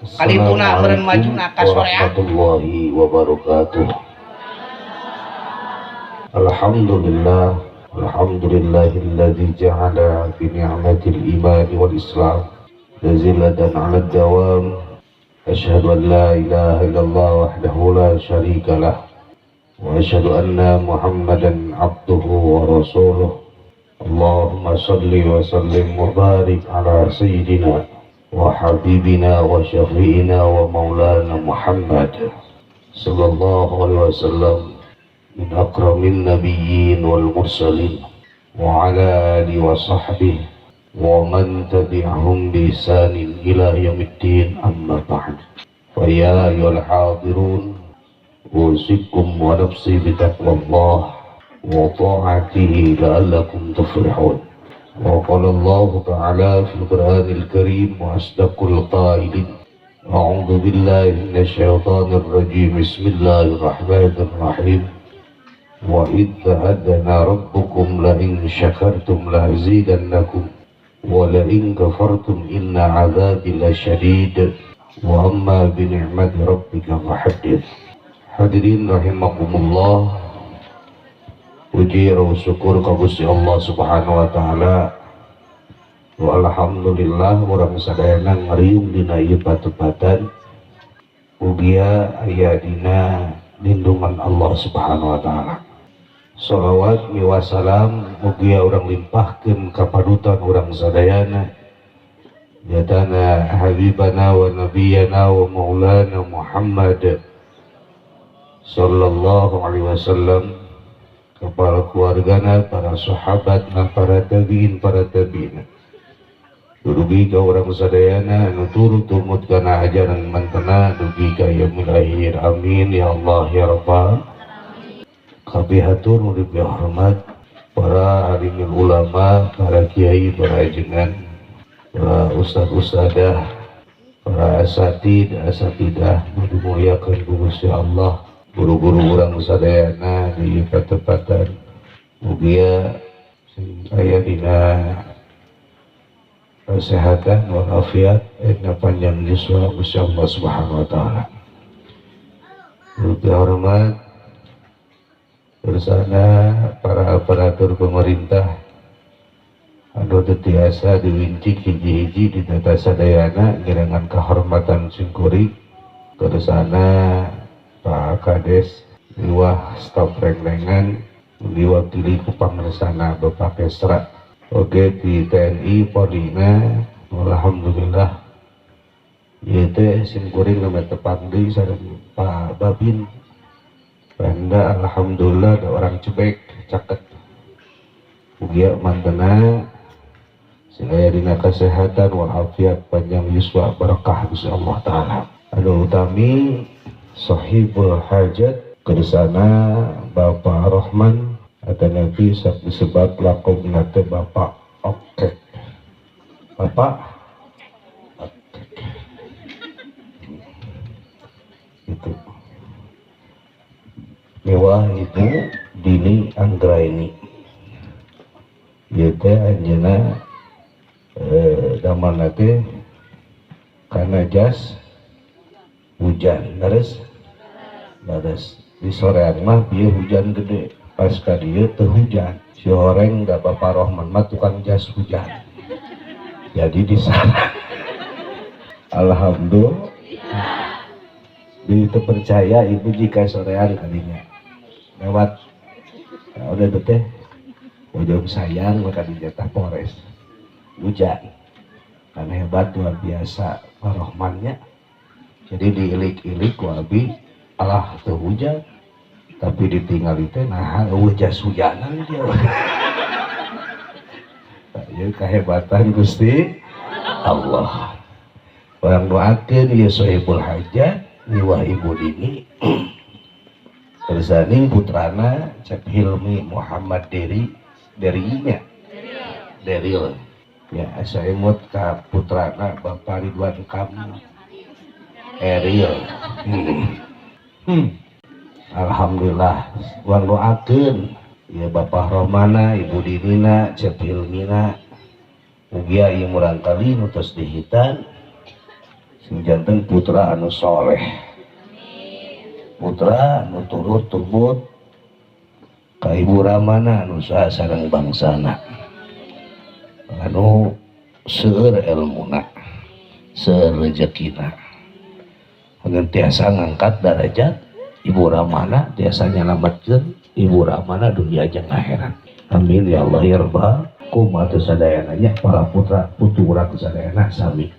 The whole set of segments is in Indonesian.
Kalituna meureun majuna ka sorean. Warahmatullahi wabarakatuh. Alhamdulillah, alhamdulillahilladzi ja'ala fi ni'matil iman wal islam jazilatan 'ala dawam. Asyhadu an la ilaha illallah wahdahu la syarika lah wa asyhadu anna Muhammadan 'abduhu wa rasuluh. Allahumma shalli wa sallim wa barik ala sayyidina wa habibina wa syafi'ina wa maulana Muhammad sallallahu alaihi wasallam min akramin nabiyyin wal mursalin wa ala alihi wa sahbihi wa man tabi'ahum bi ihsanin ila yaumiddin, amma ba'd. Fa ya ayyuhal hadirun usikum wa nafsi bi taqwallah wa ta'atihi la'allakum tuflihun. وقال الله تعالى في القرآن الكريم وأصدق القائلين أعوذ بالله من الشيطان الرجيم بسم الله الرحمن الرحيم وإذ تأذن ربكم لئن شكرتم لأزيدنكم ولئن كفرتم إن عذابي لشديد وأما بنعمة ربك فحدث. Hadirin rahimakumullah, puji wa syukur ka Gusti Allah Subhanahu wa taala. Alhamdulillah urang sadayana ngariung dina ieu patepatan ugia aya dina lindungan Allah Subhanahu wa taala. Shalawat miwa salam ugia urang limpahkeun ka panutan urang sadayana yatana habibana wa nabiyana wa maulana Muhammad sallallahu alaihi wasallam, kepada keluargana, para sahabat, para tabi'in, dugi ka urang sadayana anu turut tumut kana ajaran mantena dugi ka yaumil akhir. Amin ya Allah ya Rabbal. Kabihatur murid hormat para alimul ulama, para kiai, para ajengan, para ustad-ustadah, para asatidah dimuliakan ku Gusti Allah. Guru-guru urang sadayana di patepatan mugia aya dina kesehatan walafiat dan panjang yuswa Gusti Allah Subhanahu wa taala. Hormat bersama para aparatur pemerintah anu tetiasa diwincik hiji-hiji di tata sadayana ngirangan kehormatan singkuring kersana Pak Kades, liwah staf renglengan, diwakili ku pangresana Bapak Kesra. Oke di TNI Polina, alhamdulillah. Ieu teh simkuring nama tepang deui sareng Pak Babin. Panda alhamdulillah ada orang cebek caket. Ugia mantena sing aya dina kesehatan walafiat panjang yuswa barakah Gusti Allah taala. Anu utami sahibul hajat kersana Bapak Rahman atau nanti disebut lakum nate Bapak Okek. Bapak Okek itu mewah Ibu Dini Anggraini yaitu anjena daman nate karena jas hujan leres di sorean mah bieu hujan gede pas ka dieu teu hujan si horeng da Bapak Rohman mah tukang jas hujan jadi di sana alhamdulillah itu percaya Ibu jika sorean kalinya lewat udah itu teh ujung sayang maka dijatah Polres hujan karena hebat luar biasa Pak Rohmannya. Jadi diilik-ilik ku abi alah teu hujan tapi ditinggal teh nah jas hujanan dia. Ieu kahebatan Gusti Allah. Orang doakeun ieu sahibul hajat niwah Ibu Dini. Kersani putrana cek Hilmi Muhammad Derinya. Deril. Ya saya imut ka putrana Bapak Ridwan Kamil. Eril. Alhamdulillah uang doakeun ya Bapak Romana, Ibu Dinina, Cep Hilmina, ugia ieu murang kali nutos dihitan sing janten putra anu soleh, putra anu turut tubut ka ibu ramana anu saha sareng bangsana, anu seueur elmuna, seueur rezekina, ngan tiasa ngangkat derajat ibu ramana, tiasa nyalametkeun ibu ramana dunia jeung akhirat. Amin ya Allah ya Rabbal kumaha sadayana nya para putra putu urang sadayana sami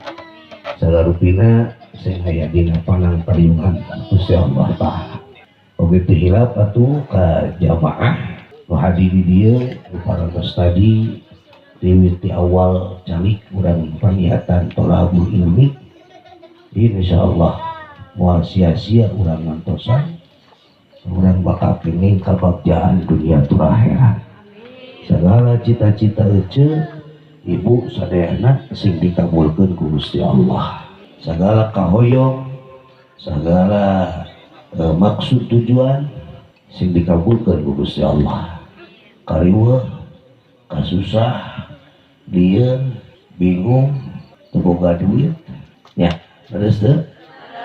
sagarupina sing aya dina panangpariungan Gusti Allah Ta'ala. Oge teu hilap atuh ka jamaah nu hadir di dieu para tadi di awal calik urang paniatan tolabul ilmi, insyaallah moal sia-sia urang ngantosan urang bakal kenging kabagjaan dunia tur akhirat. Segala cita-cita ece ibu sadayana sing dikabulkeun ku Gusti Allah, segala kahoyong, segala maksud tujuan sing dikabulkeun ku Gusti Allah. Kariweuh, kasusah, lieun, bingung, teu boga duit, nya terus teu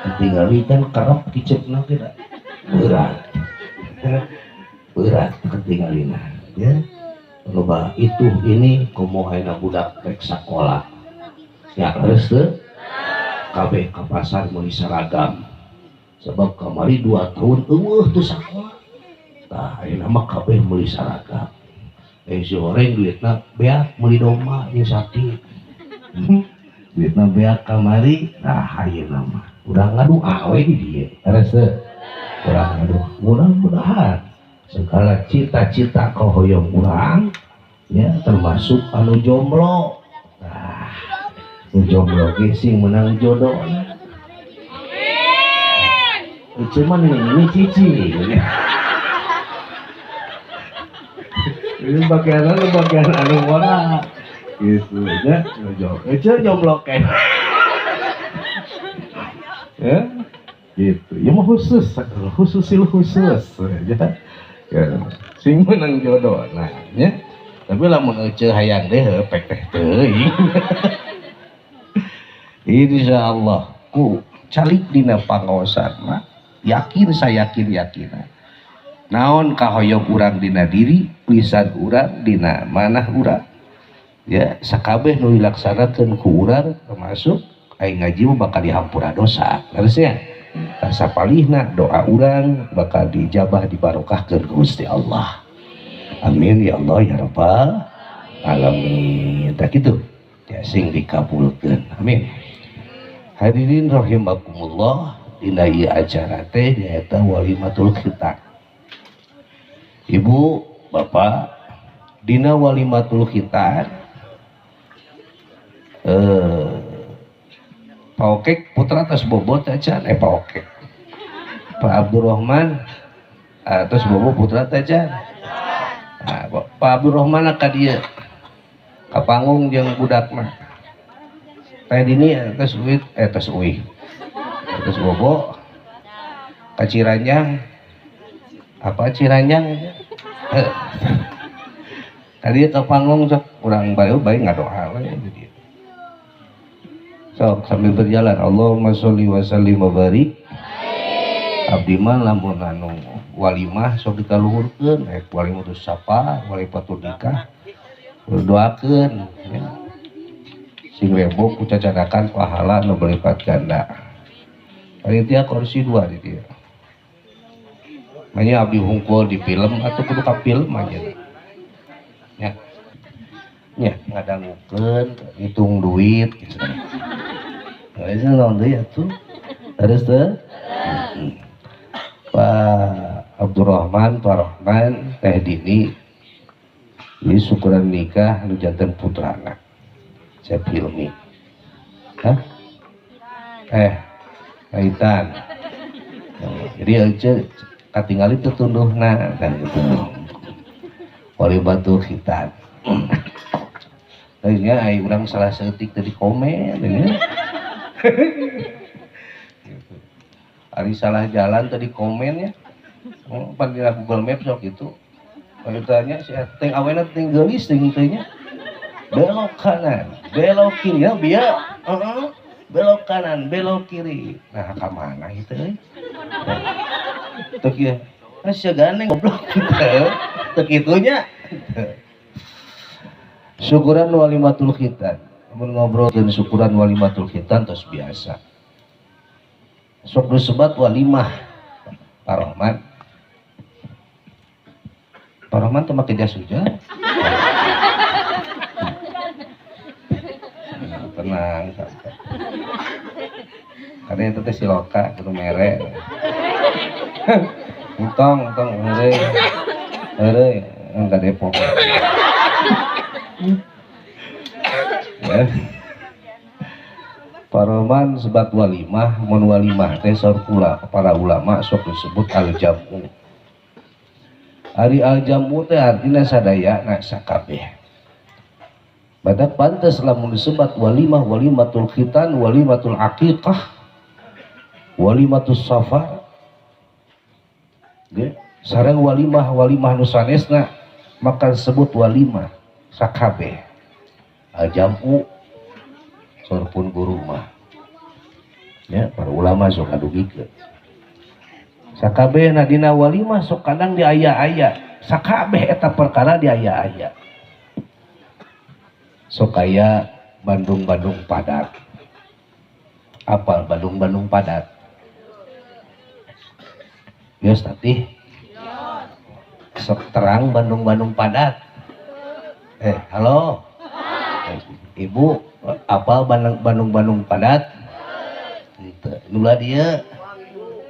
ketinggalikeun karep kiceupna teh berat. Berat ketinggalina, ya. Loba itu ini kumaha ayeuna budak rek sakola. Ya terus teu kabeh ka pasar meuli seragam. Sebab kamari 2 tahun eueuh teu sakola. Tah ayeuna mah kabeh meuli seragam. Si oreng duitna beak meuli domba jeung sapi. Duitna beak kamari, nah ayeuna mah urang ngadua we di dieu. Terus teu urang ngaduh. Mudah-mudahan segala cita-cita kahoyong urang ya termasuk anu jomblo. Nah, nu jomblo ge sing menang jodoh. Cuman ini cici. Ini bagian anu ora gitu ya, jomblo kan. Ya, gitu. Ya mah khusus ya. Ya, sing menang jodoh nah nya. Tapi lamun ece hayang deh pek teh teuing. Insyaallah ku calik dina pangaosan mah yakin naon kahoyong urang dina diri, lisan urang dina manah urang ya sakabeh nu dilaksanakeun ku urang termasuk aing ngaji mah bakal dihampura dosa harusnya. Rasa palihna doa urang bakal dijabah dibarokahkeun ku Gusti Allah. Amin ya Allah ya Rabbal alamin. Tak kitu ya sing dikabulkeun. Amin. Hadirin rahimakumullah, dina ieu acara teh nyaeta walimatul khitan. Ibu, bapak, dina walimatul khitan Paokek putra tos bobot acan Paokek Pak Abdurrahman tos bobo putra acan. Nah, Pak Abdurrahman ka dieu ka panggung jeung budak mah teh dini tos uih tos bobo ka Ciranjang apa Ciranjang tadi ka panggung sok urang bae ngadoa we di dieu. Sok sambil berjalan Allahumma sholli wa sallim wa barik. Abdi mah lamun anu walimah sok dikaluhurkeun walimatus sapa walimatul nikah doakeun ya. Sing rebo ku cacadakan pahala nu berlipat ganda. Panitia kursi 2 di dieu. Manya abdi hungkul di film atau kudu ka film aja. Ya. Ya ngadangukeun hitung duit gitu. Itu naon deui atuh? Terus teh Pak Abdurrahman, Pak Rahman, Teh Dini ini syukuran nikah nu janten putrana saya filmi. Hah? Kaitan. Jadi aja katingali tetunduhna dan gitu. Walimatul khitan. Akhirnya ai urang salah seutik tadi komen ya. Ari salah jalan tadi komen ya. Pan dina Google Maps sok itu. Kalau tanya si teng awena teng geulis teng teh nya. Belok kanan, belok kiri ya biar belok kanan, belok kiri. Nah, ka mana itu euy? Teu kieu. Asa gandeng goblok kitu. Teu kitunya. Syukuran walimatul khitan. Mun ngobrolkeun syukuran walimatul khitan tos biasa. Sok disebat walimah. Pak Rahman. Pak Rahman teu make jas hujan. Tenang santai. Karena itu teh siloka kudu mere. Entong heureuy enggak Depok. Ya. Paroman sebat walimah, mun walimah teh saur pula para ulama sok disebut al-jam'u. Ari al-jam'u teh artina sadaya na sakabeh. Badak pantes lamun disebat walimah, walimatul khitan, walimatul aqiqah, walimatus safar. Ge, sareng walimah nu sanesna maka disebut walimah sakabeh. Al-jam'u sorpun guru mah. Ya, para ulama sok ngadugikeun. Sakabeh na dina walimah sok kadang diaya-aya. Sakabeh eta perkara diaya-aya. Sok aya Bandung-Bandung padat. Apal Bandung-Bandung padat? Geus tatih. Sok terang Bandung-Bandung padat. Halo. Ibu, apal Bandung-Bandung padat? Henteu. Nula dieu.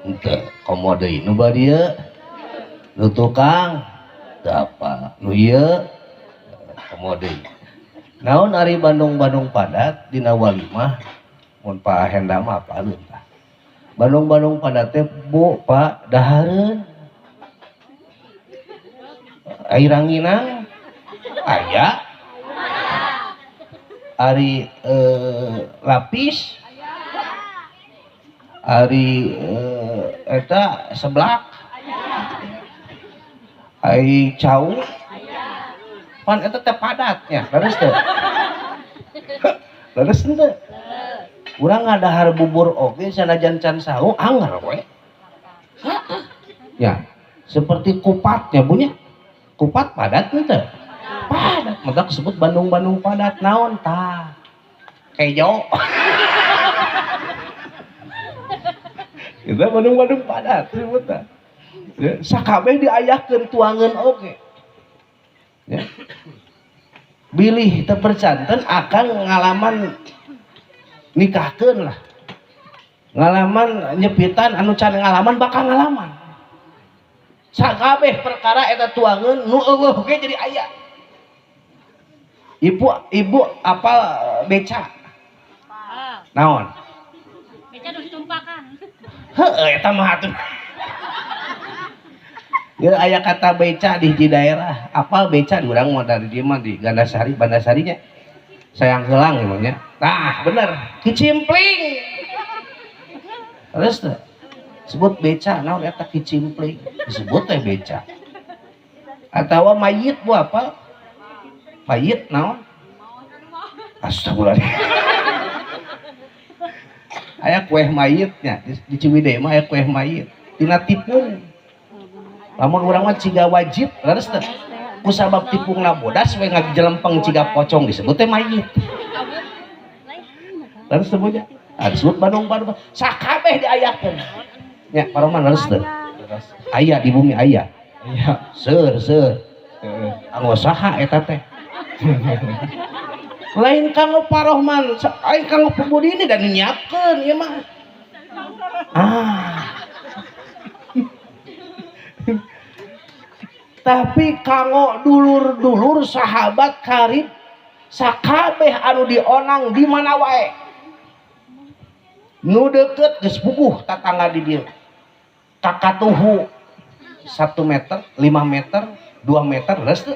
Henteu. Komo deui. Nula dieu. Nu tukang teu apal. Nu ieu komo deui. Naon ari Bandung-Bandung padat dina walimah mun Pak Henda mah apaleun tah. Bandung-Bandung padat teh Bu, Pak, dahareun. Air ranginang aya. Ari lapis. Ari eta seblak. Ai cau. Pan eta teh padatnya, leres teh. Leres teh. Urang ngadahar bubur oge sanajan can sahu anger we. Ya, seperti kupatnya punya. Kupat padat teh. Padat, maka disebut Bandung-Bandung padat. Naon tah? Kejo. Kita Bandung-Bandung padat disebut tah. Ya, sakabeh diayahkeun tuangan oge. Ya. Bilih terpercanten akan ngalaman nikahkeun lah, ngalaman nyepitan anu can ngalaman bakal ngalaman. Sakabeh perkara eta tuangeun nu eueuh ge jadi aya. Ibu apal beca? Naon? Beca nu ditumpakan. Heueuh eta mah atuh. Ya aya kata beca di hiji daerah. Apal beca di urang mah dari dieu mah di Gandasari, Bandasarinya. Sayang helang emangnya. Nah, bener. Kicimpling. Terus tuh sebut beca, naon eta kicimpling. Disebut teh beca. Atawa mayit bu apa? Mayit naon? Astagfirullahaladzim. Aya kueh mayitnya di Ciwidey mah aya kueh mayit. Tina tipung. Lamun urang mah ciga wajib, leres teh. Ku sabab tipungna bodas we ngajelempeng ciga pocong disebut teh mayit. Leres teh boja. Disebut Bandung-Bandung. Sakabeh diayahkeun. Nya paroman leres teh. Aya di bumi aya. Iya, seur. Anggo saha eta teh? Lain kanggo Parohman, lain kanggo Pembudi ini dan nyiapkeun ieu mah. Tapi kanggo dulur-dulur sahabat karib sakabeh anu dionang di mana wae. Nu deukeut geus puguh tatangga di dieu. Kakatuhu 1 meter, 5 meter, 2 meter leus teu.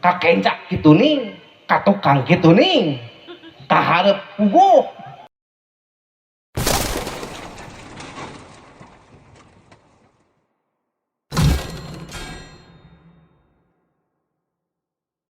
Kakencak kitu ning, katukang kitu ning. Kaharep puguh